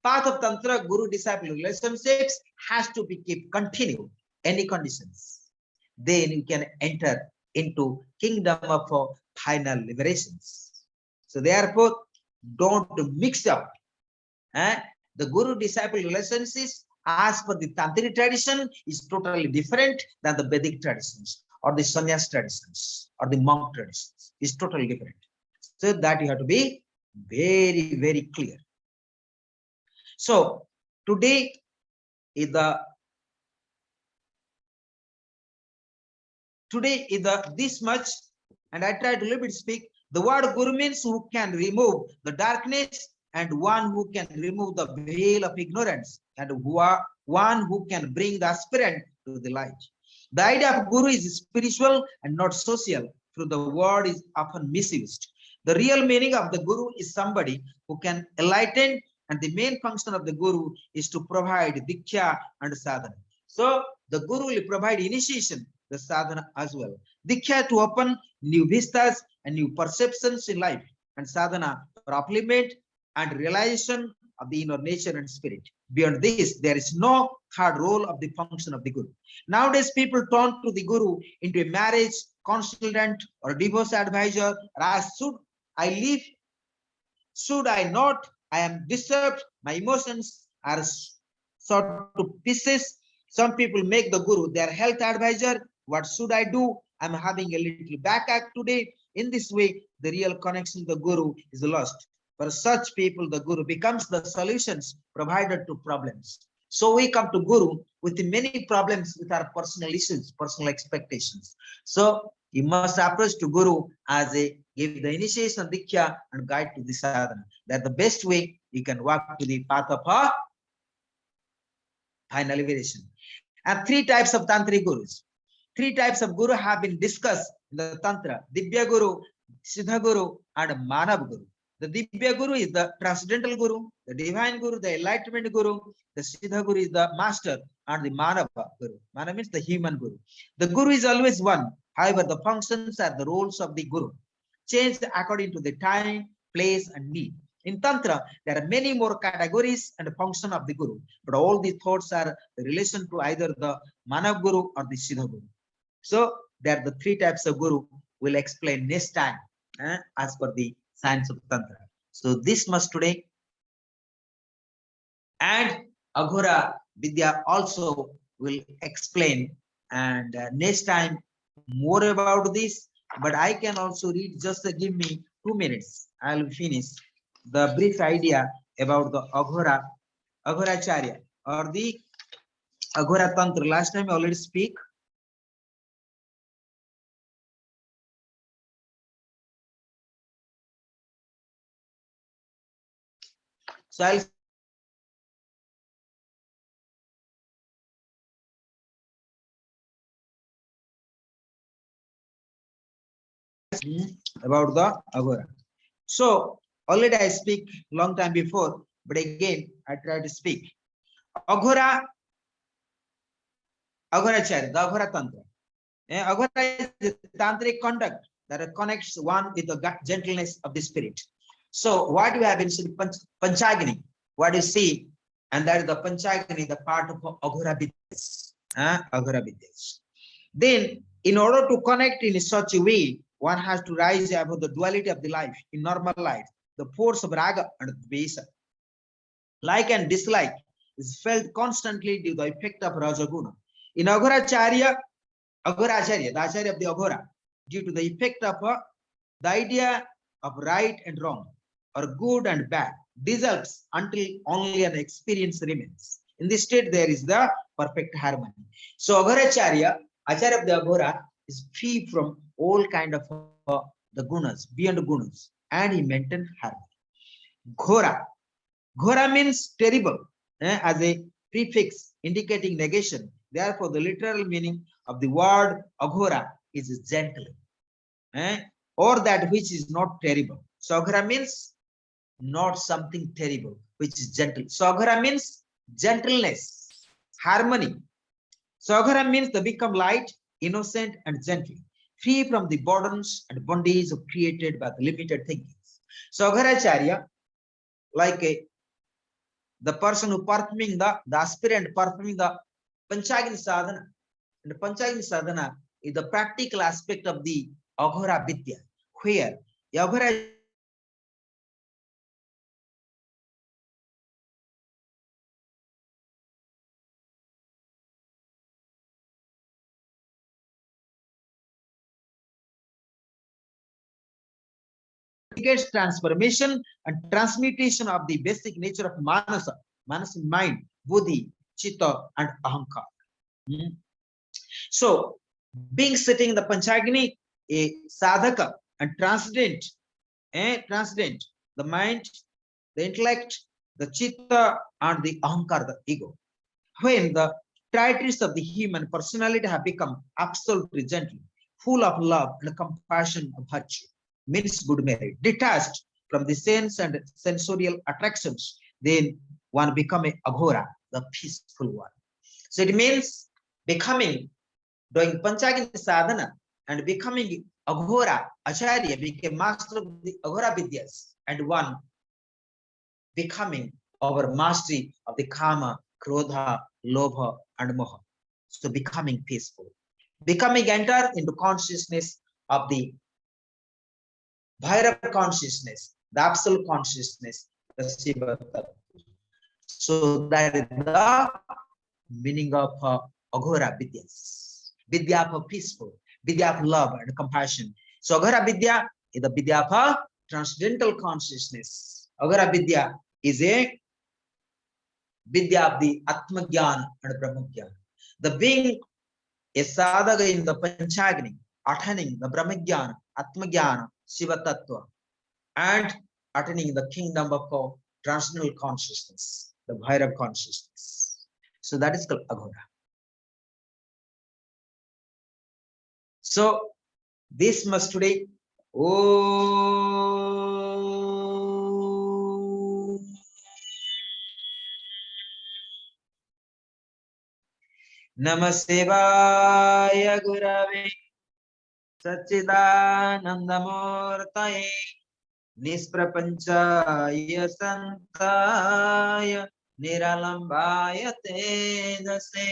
[SPEAKER 1] Path of Tantra, Guru-disciple relationships has to be kept continued, any conditions. Then you can enter into kingdom of final liberations. So therefore, don't mix up the Guru-disciple relationships as per the Tantric tradition is totally different than the Vedic traditions or the sannyas traditions or the monk traditions. Is totally different. So that you have to be very, very clear. So today is this much, and I try to little bit speak. The word Guru means who can remove the darkness and one who can remove the veil of ignorance and one who can bring the aspirant to the light. The idea of Guru is spiritual and not social. Through the word is often misused. The real meaning of the Guru is somebody who can enlighten, and the main function of the Guru is to provide diksha and sadhana. So the Guru will provide initiation, the sadhana as well. Diksha to open new vistas and new perceptions in life, and sadhana for upliftment and realization of the inner nature and spirit. Beyond this, there is no third role of the function of the Guru. Nowadays, people turn to the Guru into a marriage consultant or divorce advisor, or ask, should I leave? Should I not? I am disturbed. My emotions are sort to pieces. Some people make the Guru their health advisor. What should I do? I'm having a little backache today. In this way, the real connection to the Guru is lost. For such people, the Guru becomes the solutions provided to problems. So we come to Guru with many problems with our personal issues, personal expectations. So you must approach to Guru as a give the initiation, diksha, and guide to the sadhana. That's the best way you can walk to the path of final liberation. And three types of tantric gurus. Three types of guru have been discussed in the Tantra: Divya Guru, Siddha Guru, and Manav Guru. The Divya Guru is the transcendental Guru, the divine Guru, the enlightenment Guru, the Siddha Guru is the master, and the Manava Guru. Manava means the human Guru. The Guru is always one. However, the functions are the roles of the Guru, changed according to the time, place, and need. In Tantra, there are many more categories and function of the Guru, but all the thoughts are the relation to either the Manav Guru or the Siddha Guru. So there are the three types of Guru. We'll explain next time as per the science of Tantra. So this much today. And Aghora Vidya also will explain, and next time more about this. But I can also read, just give me 2 minutes. I'll finish the brief idea about the Aghoracharya or the Aghora Tantra. Last time I already speak. So I'll about the Aghora. So already I speak long time before, but again I try to speak. Aghoracharya, the Aghora Tantra. Aghora is the tantric conduct that connects one with the gentleness of the spirit. So what we have in Panchagini, what you see, and that is the Panchagini, the part of Aghora Vidyas. Aghora Vidyas. Then, in order to connect in such a way, one has to rise above the duality of the life. In normal life, the force of raga and dvesa, like and dislike, is felt constantly due to the effect of Rajaguna. In Aghoracharya, the Acharya of the Aghora, due to the effect of the idea of right and wrong, or good and bad, dissolves until only an experience remains. In this state, there is the perfect harmony. So Aghoracharya, Acharya of the Aghora, is free from all kind of the gunas, beyond gunas, and he maintains harmony. Ghora. Ghora means terrible, as a prefix indicating negation. Therefore, the literal meaning of the word Aghora is gentle, or that which is not terrible. So Aghora means not something terrible, which is gentle. So Aghora means gentleness, harmony. So Aghora means to become light, innocent, and gentle, free from the burdens and bondage created by the limited thinkings. So Aghoracharya, like a the person who performing the aspirant performing the Panchagni sadhana. And Panchagni sadhana is the practical aspect of the Aghora Vidya, where Aghora transformation and transmutation of the basic nature of Manasa, Manasa mind, Buddhi, Chitta, and Ahankar. So, being sitting in the Panchagni, a sadhaka and transcendent, the mind, the intellect, the chitta, and the ahankar, the ego. When the traits of the human personality have become absolutely gentle, full of love and compassion of virtue, means good merit, detached from the sense and sensorial attractions, then one become a aghora, the peaceful one. So it means becoming, doing Panchagni sadhana and becoming aghora, acharya, became master of the aghora vidyas, and one becoming our mastery of the kama, krodha, lobha, and moha. So becoming peaceful, becoming enter into consciousness of the Bhairava consciousness, the absolute consciousness, the Shiva. So that is the meaning of Aghora Vidyas. Vidya for peaceful, Vidya for love and compassion. So Aghora Vidya is the Vidya for transcendental consciousness. Aghora Vidya is a Vidya of the Atma Jnana and Brahma Jnana. The being a sadhaka in the Panchagni, attaining the Brahma Jnana, Atma Jnana, Shiva Tattva, and attaining the kingdom of transcendental consciousness, the Bhairava consciousness. So that is called Aghora. So this must today, oh, Namasivaya Gurave Satchidanandamurtaye Nisprapanchaya Santaya Niralambaya Tedase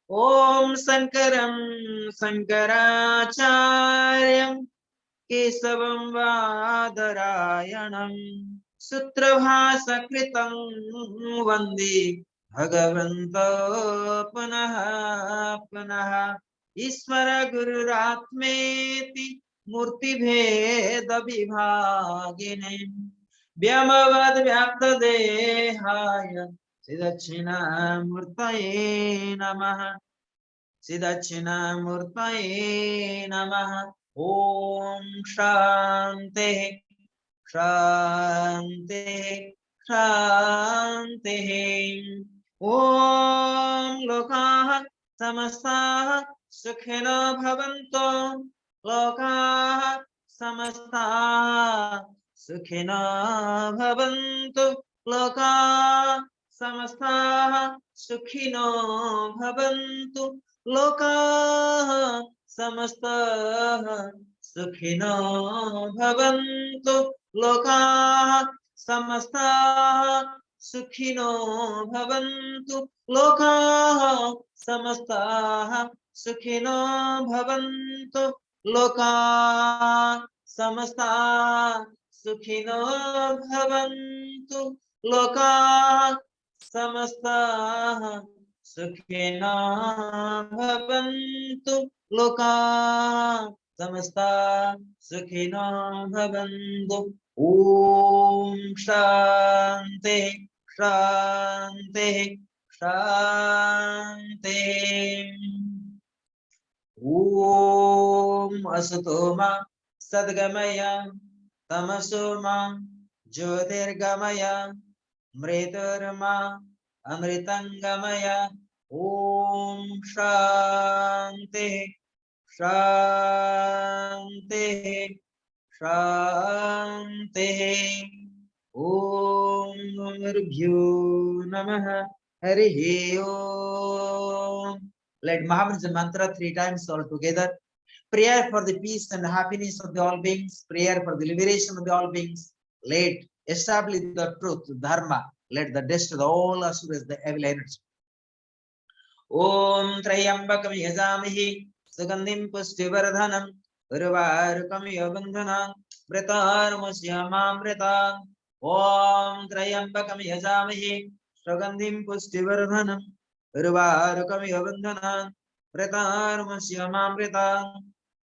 [SPEAKER 1] Om Sankaram Sankaracharyam Kesavam Vadarayanam Sutrabhasakritam Vande Bhagavanto Panaha Panaha Isvara Gururatmeti Murti Bheda Vibhagine Vyamavad Vyapta Dehaya Siddhachina Murtaye Namaha Siddhachina Murtaye Namaha Om Shanti Shanti Shanti Om Lokaha Samastaha Sukhino Bhavanto Lokaha Samastaha Sukhino Bhavanto Lokaha Samastaha Sukhino Bhavantu Lokaha Samastaha Sukhino Bhavantu Lokaha Samastaha Sukhino Bhavantu Lokaha Samastaha Sukhino Bhavantu Lokaha Samastaha Sukhino Bhavantu Lokaha Samastaha Sukhino Bhavantu Lokaha Samastaha Sukhino Bhavantu Om Shanti Shanti Shanti Om Asatoma Sadgamaya Tamasoma Jyotirgamaya Mriturma Amritangamaya Om Shanti Shanti Shanti Om Nirabhyo Namaha Harihi Om. Let Mahamantra mantra 3 times all together. Prayer for the peace and happiness of the all beings. Prayer for the liberation of the all beings. Let establish the truth, dharma, Let the dust of the all asuras, the evil energy. Om Trayambakam Yazamihi Sugandhim Pushtivardhanam Urvarukam Yabandhanam Vritarmasyamasyaamritam. Om Trayambakam Yazamihi Sugandhim Pushtivardhanam Urvarukam Yabandhanam Vritarmasyaamritam.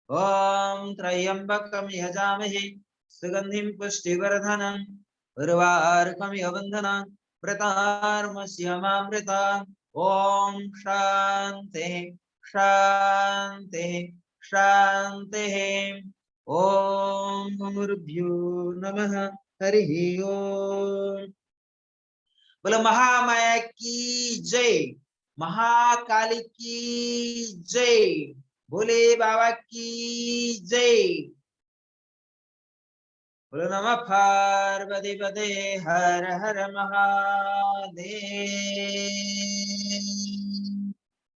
[SPEAKER 1] Om Trayambakam Yazamihi Sugandhim Pushtivardhanam Urvarukam Yabandhanam Vritarmasyaamritam. Om Shanti Shanti Shanti. Om Gurbhyo Namaha Harihi Om. बोलो महामाया की जय, महाकाली की जय, भोले बाबा की जय. बोलो नमः पार्वती पते हर हर महादेव.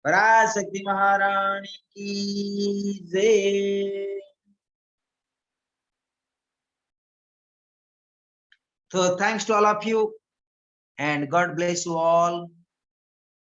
[SPEAKER 1] पराशक्ति महारानी की जय. So thanks to all of you and God bless you all.